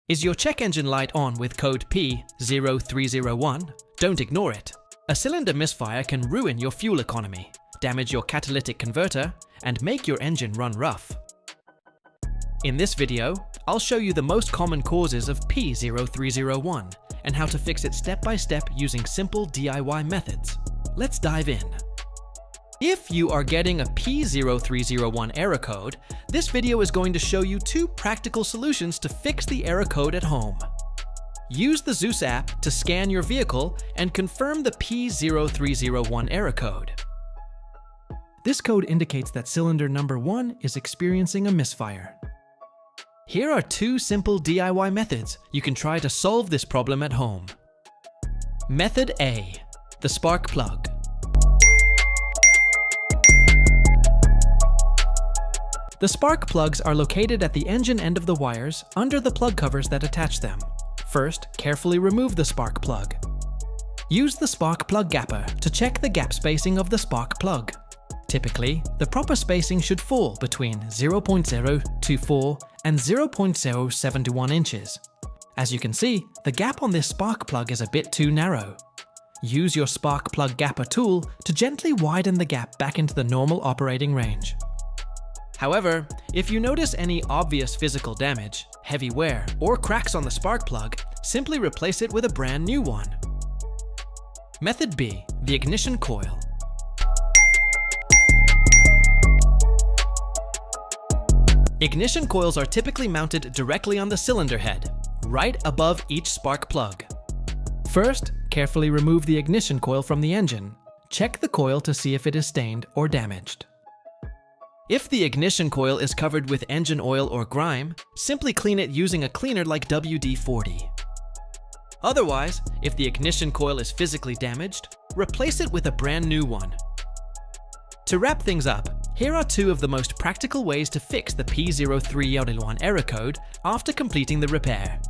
Is your check engine light on with code P0301? Don't ignore it. A cylinder misfire can ruin your fuel economy, damage your catalytic converter, and make your engine run rough. In this video, I'll show you the most common causes of P0301 and how to fix it step by step using simple DIY methods. Let's dive in. If you are getting a P0301 error code, this video is going to show you two practical solutions to fix the error code at home. Use the Zeus app to scan your vehicle and confirm the P0301 error code. This code indicates that cylinder number 1 is experiencing a misfire. Here are two simple DIY methods you can try to solve this problem at home. Method A, the spark plug. The spark plugs are located at the engine end of the wires under the plug covers that attach them. First, carefully remove the spark plug. Use the spark plug gapper to check the gap spacing of the spark plug. Typically, the proper spacing should fall between 0.024 and 0.071 inches. As you can see, the gap on this spark plug is a bit too narrow. Use your spark plug gapper tool to gently widen the gap back into the normal operating range. However, if you notice any obvious physical damage, heavy wear, or cracks on the spark plug, simply replace it with a brand new one. Method B, the ignition coil. Ignition coils are typically mounted directly on the cylinder head, right above each spark plug. First, carefully remove the ignition coil from the engine. Check the coil to see if it is stained or damaged. If the ignition coil is covered with engine oil or grime, simply clean it using a cleaner like WD-40. Otherwise, if the ignition coil is physically damaged, replace it with a brand new one. To wrap things up, here are two of the most practical ways to fix the P0301 error code after completing the repair.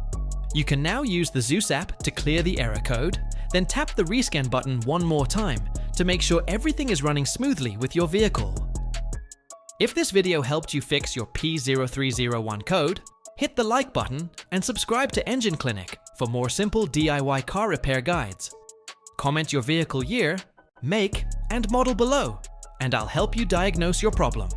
You can now use the Zeus app to clear the error code, then tap the rescan button one more time to make sure everything is running smoothly with your vehicle. If this video helped you fix your P0301 code, hit the like button and subscribe to Engine Clinic for more simple DIY car repair guides. Comment your vehicle year, make, and model below, and I'll help you diagnose your problem.